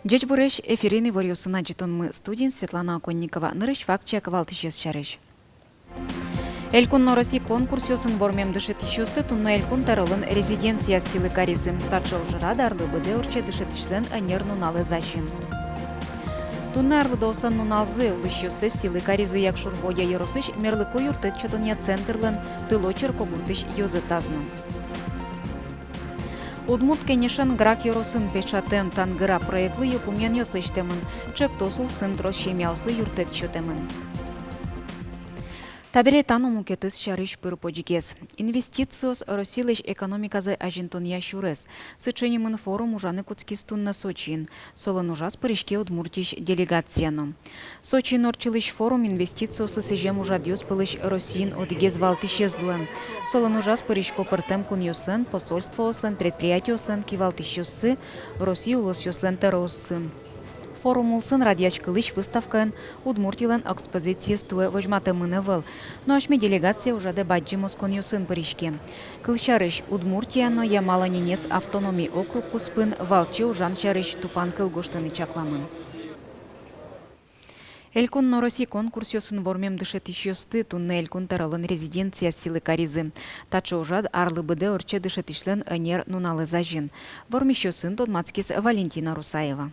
Дечь буреш эфирины варюсына мы студент Светлана Оконникова. Нырыш факт квалтышес шарыш. Элькун России конкурс ёсын бормем дышит ищусты тунна элькун таролын резиденция силы каризм. Тача ужыра дарлы быде урче дышит ишлен анер нуналы защин. Тунна арлы достан нуналзы улыщусы силы каризы якшур боя еросыш мерлыко юртыт чотония центрлын тылочер когуртыш ёзы тазны. Удмут кенешен грак йоросын печатем тангыра проектлы юпумян ёслыштемын, чек тосул сын трощемяуслы юртет чотемын. Табире тану мукетыс шарыш пырподжигес. Инвестициос Россиялыш экономиказы ажинтон яшурес. Сыченимын форум ужаны куцкистун на Сочин. Солын ужас паришке удмуртиш делегацияну. Сочин орчилыш форум инвестициосы сежем ужадьёс пылыш Россиин одигез валтишезлуем. Солын ужас паришко пыртем кун юслен, посольство ослен, предприятие ослен, кивалтишёсы, Россию улос юслен тероссы. Форум улсын радиачкылыш выставкаен удмуртилен экспозиции стуе вожматымыны выл. Но ашме делегация уже дебаджи москон юсын паришке. Кылшарыш Удмуртияно ямала ненец автономий округ куспын валчи ужан шарыш тупан кылгоштыны чакламын. Элькун России конкурс ёсын вормем дышет ищёсты тунны элькун таралын резиденция силы каризы. Тача ужад арлы быде орче дышет ишлен анер нуналы зажин. Вормищёсын Тодмацкис Валентина Русаева.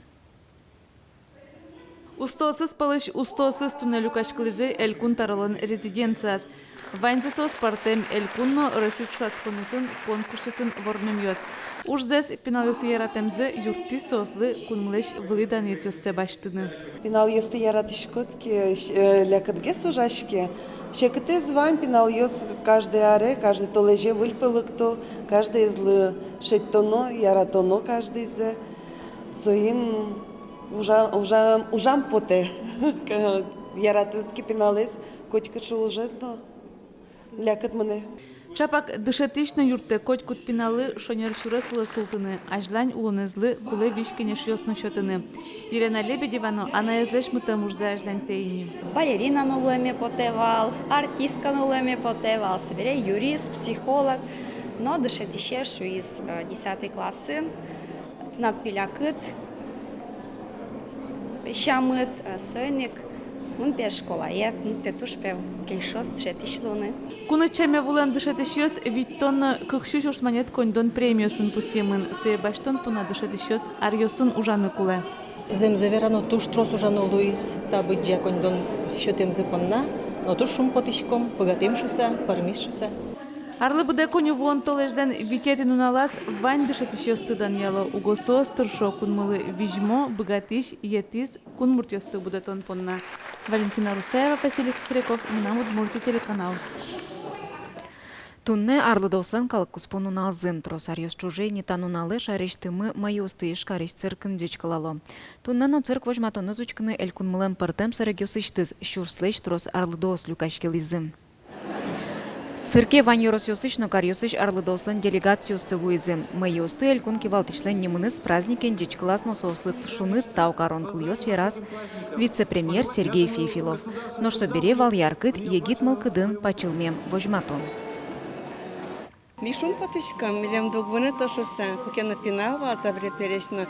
Устосыз палыш устосыз туннелю кашкылызы элькун таралын резиденцияс. Вайнзесос партем элькунно Россия чуацконысын конкурсысын вормем ёс. Ужзес пиналюсы яратемзы юрти сослы кунмлеш вылыдан етёссе баштыны. Пинал ёсты яратышкотки лякытгес ужашки. Шекыте звань пинал ёс каждый аре, каждый толеже выльпылыкто, каждый излы шеттоно, яратоно каждый зе. Соин ужам поте. Яратытки пиналес, котика чулжезно. Лякыт мыне. Чапак дышетишны юрте коть кут пиналы шонер шурес вылы султыны, ажлань улонызлы куле вишкенеш ёсны шотыны. Ирена Лебедевано анаязлеш мытым ужзе ажлань тейни. Балерина нулуеме потевал, артистка нулуеме потевал, собере юрист, психолог. Но дышетишешу из 10 классы над пилякыт, шамыт, сойник, mun per школаят, mun петуш пев кельшос дышетишлуны. Куны чеме вулен дышетишёс виттон кыкшу шурсманет кондон премиосын пусемын, сөе баштон пуна дышетишёс арьосын ужаны куле. Земзеверано туш трос ужано Луис, табы джакондон шотем зепонна, но туш шум потишком, богатым шуса, пармис Арлы буде коню вон толежден викетин уналас вань дышетишёс тыдан яло угосо стыршо кунмылы вижмо, богатиш, етис, кунмуртёсты буде тон понна. Валентина Русаева, Василий Кухряков, Минамуд Мурти, телеканал. Тунне арлы дослен калык куспон уналзын тросарьёс чужейни тануналы шарештымы майосты ишкариш циркын дечкалало. Тунне но цирк вожматоны зучкыны элькунмылен пыртем сарагёсыштыз шурслеш трос арлы дос люкашкелизым. Цирке вань ёросёсыш, но карьёсыш арлы дослен делегациясы вуизым. Майосты элькун кивалтишлен немыныс праздникен дечклассно сослы шуны таукарон кыльёс верас вице-премьер Сергей Фефилов. Но что бере вал яркыт егит мылкыдын пачылмем вожматон. Мишум патышкам, милям догвоне то шосан, кукена пинала, табре перешна,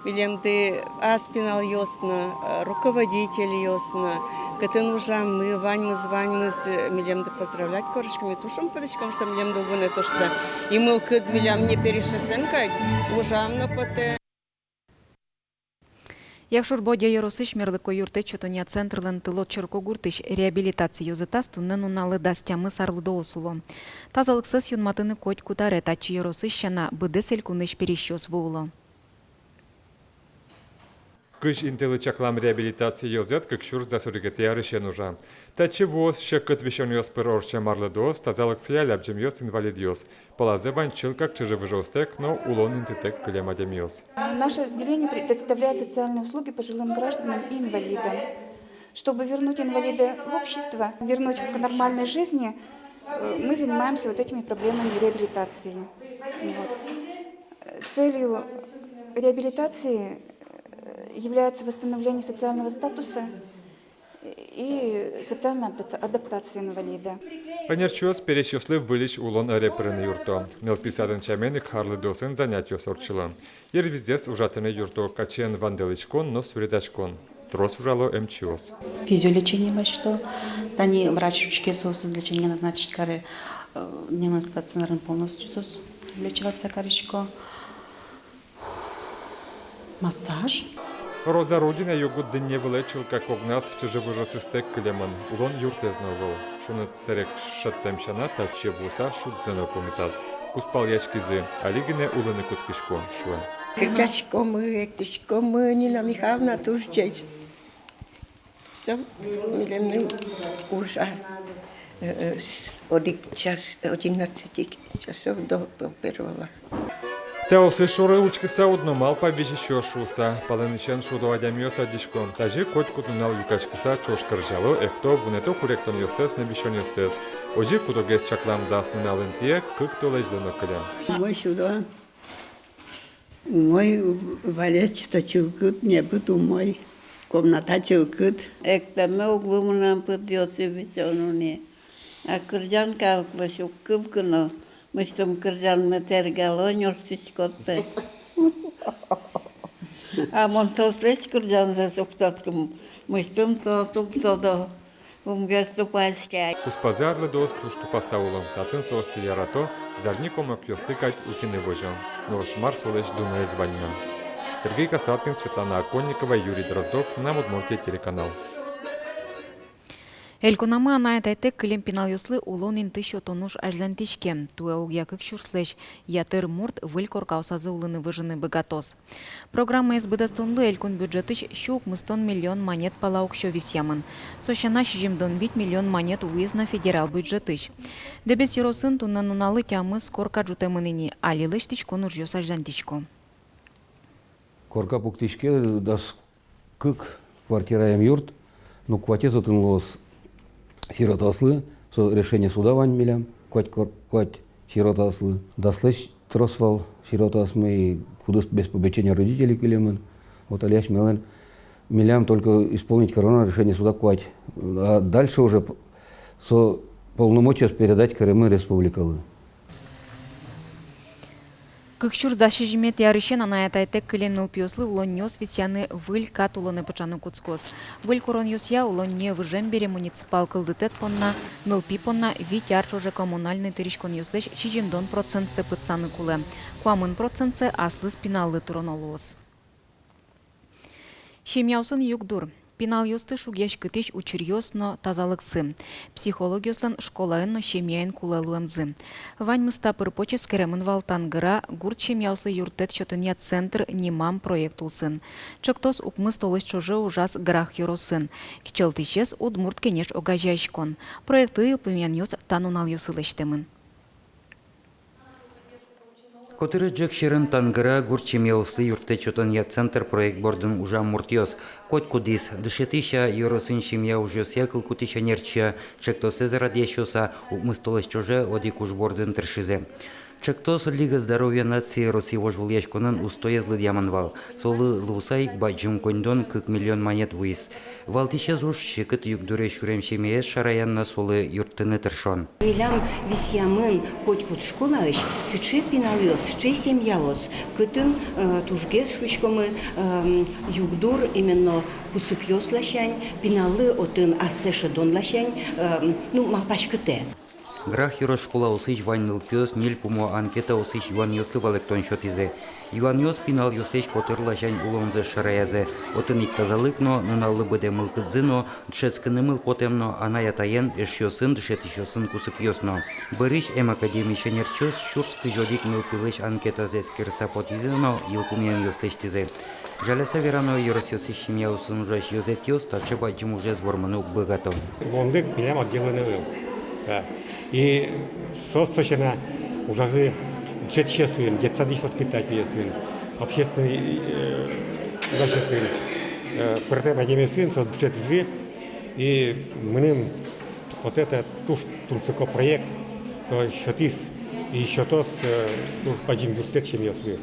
милям де аспинал ёсна, руководитель ёсна, катен ужам мы, вань мы, звань мы, милям де поздравлять корочками, тушум патышкам, что милям догвоне то шосан. И мылкыд милям не перешесен, кайд, ужам на поте. Якшур бодя yorosыш мерлыко юрте чотония центрлен тылот черкогуртыш реабилитация юзытас туннен уналы дастямы сарлыдо осуло. Тазалыксыз юнматыны коть кутаре тачи yorosыш шана быды селькуныш перещёс вууло. Кыш интелы чаклам реабилитация йозет, как шур за суригатия решен уже. Тачи воз шеккет вишен йос перорче марледос, тазалыксия лябджем йос инвалид йос. Полазе банчил, как чижевы жостек, но улон интитек клемадем йос. Наше отделение предоставляет социальные услуги пожилым гражданам и инвалидам. Чтобы вернуть инвалида в общество, вернуть к нормальной жизни, мы занимаемся вот этими проблемами реабилитации. Вот. Целью реабилитации является восстановление социального статуса и социальная адаптация инвалида. Панерчос пересчислив вылечь улон репрены юрто. Нелписадын чаменик харлы досын занятио сорчылы. Ервиздес ужатыны юрто качен ванделычкон, но суредачкон. Трос ужало МЧОС. Физиолечение что тани врач учке соус лечение назначить кары не стационарен полностью сос лечиваться каричко. Массаж. Роза Родина йогут дынне вылечил, как огнас в чижевыжосыстек клеман. Улон юртезновыл. Шунат серек шаттемшана таче вуса шудзено помитаз. Куспал ячкизы, алигине улыны куцкишко шуэ. Кричачко мы, Эктичко мы, Нина Михайловна тоже здесь. Все, миллионным уже с 11 часов до первого. Теосы шуры учкиса удномал повещещё шуса. Палынычен шудо адямиос адишкон. Тажи коть кутунал юкашкиса чошкаржало, эхто вунето куректон йосес небишон йосес. Ожи кудогес чаклам дастын алынтие, кык толеждено кылям. Мой сюда, мой валец точилкыт, не буду мой. Комната чилкыт. Ekleme oğlumun pırdiyosu biçonuni. Akırcan kalklaşıp kılkını. Müslüm kırcan mı tergalo nyorsiçkotpe. Amon tosleş kırcan za soktatkım. Müslüm to tuktodo. Umgestu paşkay. Успазарлы дос тушту пасаулом. Татын состы ярато, зарником окьёстыкать укины вожон. Но шмар солеш думая званьна. Сергей Касаткин, Светлана Оконникова, Юрий Дроздов. На Удмуртия телеканал. Элькунама анайтайте килем пинал юслы улонин тысячу тонуш ажлантичке. Туэ угьякык шурслэш. Ятыр мурт выль коркаусазы улыны выжыны богатос. Программа избыдастонлы элькун бюджетыш щук мыстон миллион монет палаук шо висямын. Сощана шижимдон 5 миллион монет уизна федерал бюджетыш. Дебес юросын тунна нуналы тямыз корка джутемыныни. Алилыш тичкон уржёс ажлантичко. Корка пуктишке дас кык квартираем юрт, ну кватет отын лос сиротаслы, со решение суда вань милям, квать сиротаслы. Даслыш тросвал сиротасмы кудус без побечения родителей килемын. Вот аляш милям только исполнить корона решение суда квать. А дальше уже со полномочия передать Крымы республикалы. Кыкшур дашижимет ярышен анаятайте килем нылпиослы улоньос висяны выль кат улоны пачаны куцкос. Выль короньосья улонье выжембере муниципал кылдытет понна, нылпи понна вить ярчоже коммунальный тыришкон юслеш шижимдон процентсе пыцаны куле. Куамын процентсе аслы спиналлы туронолуос. Шемяусын югдур. Пинал юсты шугеш кытеш учирьосно тазалыксы. Психологиослан школаенно шемяйн кулалуэмзы. Вань мыста пырпоче скеремын валтангыра гурт шемяуслы юртет чотыня центр нимам проект улсын. Чыктос укмыс толыш чоже ужас грах юросын. Кичелтичес удмурт кенеш огажайшкон. Проекты илпымян юс танунал юсылештемын. Котыры джек шерын тангыра гурчемеуслы юрте чотония центр проект бордын ужа муртиос. Кот кудис, дышетища юросын шемья ужёс якыл кутища нерча, чектосе зарадещоса, умыстолась чоже оди куш бордын тершизе. Чектос Лига здоровья нации России вожвульяшконын устоя злы дьяманвал. Солы лусайк баджим кондон кык миллион монет вуис. Валтище зуш шекыт югдуре шурем шемеес шараянна солы юртыны тершон. Милям висямын хоть школа иш, сыче пиналиос, сыче семьяос. Кытын тужгес шучкомы югдур именно пусыпьос лащань, пиналы отын асэшэ дон лащань, ну малпашкыте. Грах юро школа усыч вайныл пёс, ниль пумо анкета усыч Юан Йослы валектон шотизе. Юан Йос пинал Йосыч котырла жань улонзе шараязе. Отын иктазалыкно, нуналы быде мылкыдзыно, дшецкынымыл потемно, ана ятаен эш йосын дшет йосын кусып йосно. Бырыш эм академиче нерчос, шурскый жодик мыл пылыш анкетазе скирса потизено, йылкумен йостештизе. Жалеса верано юрос йосыч шимья усын ужаш йозет йос, таче баджим уже сборману быгато. Лондык билем отделаны. И состочена ужасы бюджетче сын, детсадыш воспитатель сын, общественный дальше сын, протем академия сын, со бюджет две, и мы вот это туш тунцеко проект, то счетис и еще тос туш падим юртет чем я сын.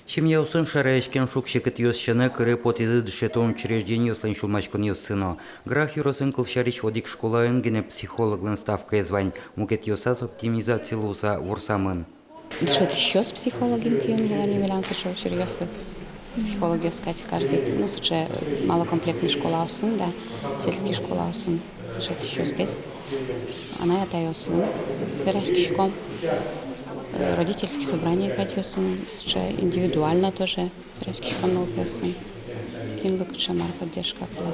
Семья усын шараешкен шук шекет йосчаны кыры потезы дышетон учреждению слэн шулмачкон йоссыно. Грах юросын кылшарич водик школаын гене психологлын ставка звань. Мукет йосас оптимизация луса ворсамын. Дышет еще с психологом тем, было не миллион что серьезно. Психология сказать каждый, ну, случае малокомплектная школа усын, да, сельская школа усын. Дышет еще здесь. Она это усын, пирожкишком. Родительские собрания катюсын, индивидуально тоже пирожкишком налпёсын. Кингл шамар поддержка была.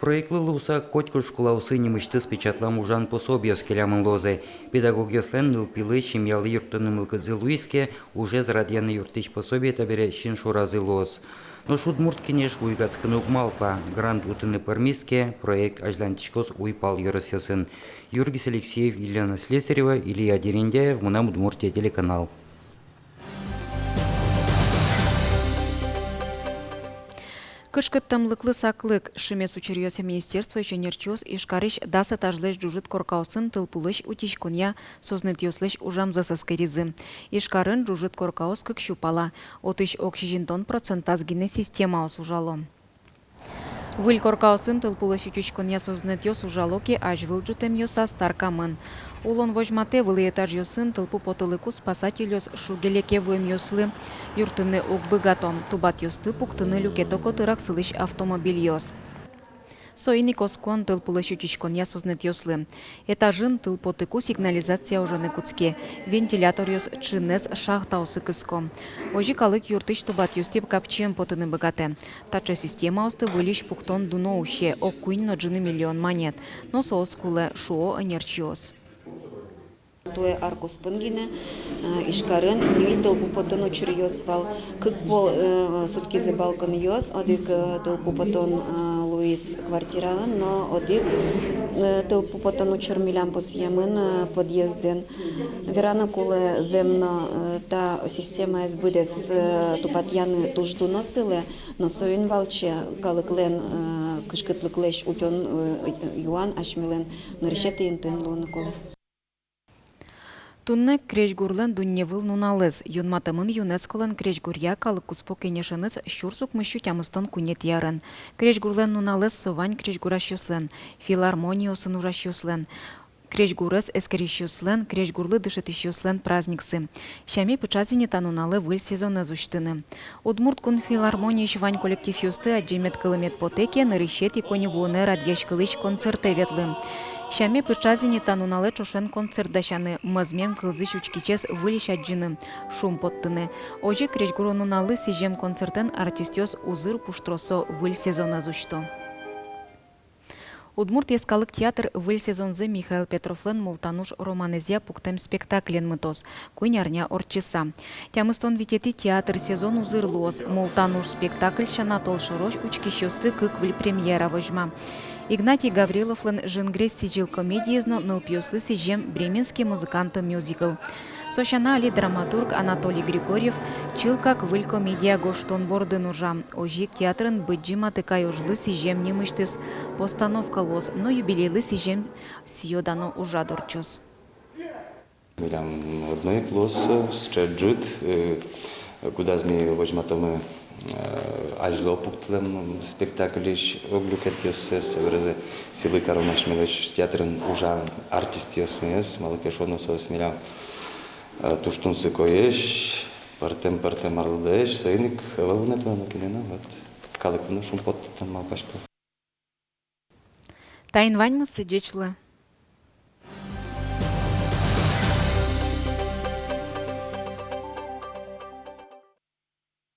Проектлы луса котькul школа усы немышты спечатлам ужан пособия скелямын лозы. Педагогияслен нылпилы семьялы юртыны мылкыдзы луиске уже зарадьяны юртыч пособия табере шин шуразы лоз. Но шудмурт кенеш луйгацкыны укмалпа. Грант утыны пармиске проект ажлантичкос уйпал юрысясын. Юргис Алексеев, Елена Слесарева, Илья Дерендяев, Мунам Удмуртия, телеканал. Кышкыт тамлыклы саклык шимес учерьёсе министерство ченерчос ишкарыш даса тажлыш жужит коркаусын тылпулыш утичкуня сознет ёслыш ужам засаскаризы. Ишкарын жужит коркаус кык щупала. Отыш оксижентон процентаз гине система осужало. Выль коркаусын тылпулыш утичкуня сознет ёс ужалоки аж вылджутем ёса старкамын. Улон вожмате вылы этаж ёсын тылпу потылыку спасательёс шугелеке вым ёслы. Юртыны окбыгатом тубат ёсты пуктыны люкетоко тырак сылыш автомобиль ёс. Соини коскон тылпулыш утичкон ясознет ёслы. Этажын тылпотыку сигнализация ожаны куцке. Вентилятор ёс чынес шахтаусы кыском. Ожи калык юртыш тубат ёстеп капчем потыны быгате. Тача система осты вылиш пуктон дуноуще оккуин ноджыны миллион монет. Но соскуле шуо энерчиос. Туе аркус пынгине, ишкарын нюль тылпу потон учерьёсвал. Кык пол суткизе балкон ёс, одик тылпу потон Луис квартираын, но одик тылпу потон учермилям посъемын подъезден. Верана куле земно та система избыдес тупатьяны тужду носыле, но соин валче калыклен кышкытлыклеш утен юан ашмилен ныршеты интен луны куле. Тунне крешгурлен дунневыл нуналыз. Юнматымын ЮНЕСКОлен крешгурья калык куспо кенешыныз щурсук мыщу тямыстон кунет ярын. Крешгурлен нуналыз совань крешгураш юслен. Филармониосын ураш юслен. Крешгурыз эскериш юслен, крешгурлы дышетиш юслен праздниксы. Щами пычазине тануналы выль сезонны зуштыны. Удмурт кун филармония вань коллектив юсты аджемет кылымет потеке нырышет и коневуны радьяш кылыш концерте ветлы. Щами пычазине тануналы чошен концертдашаны мазмем кылзыш учкичес вылиш аджыны шум поттыны. Ожи крешгуру нуналы сижем концертен артистёс узыр пуштросо выль сезонны зушто. Удмурт ескалык театр выль сезонзы Михаил Петровлен мултануш романезия пуктем спектаклен мытос. Куйнярня орчиса. Тямыстон витети театр сезон узырлоз. Мултануш спектакль шана толшырош учкищёсты кык выль премьера вожма. Игнатий Гавриловлен жингрес сижил комедиезно нылпьёслы сижем бременский музыканты мюзикл. Сошана али драматург Анатолий Григорьев чил как выль комедия гоштон борды нужа. Ожик театрын быджима тыкай ожлы сижем немыштыс постановка лоз, но юбилейлы сижем сиодано ужадорчос. Милям одной лоз счеджут, куда зми возьматомы ажло пуктылым спектаклиш оглюкет ёсес, врезе силы каронаш милеш театрын ужан артист ёсмес, малыкеш односос милям туштунсы коеш, партем арлдеш, союник вълнето на кинена, вот калыкны шумпот там малпашко. Тайн ваньмы сыджечлы.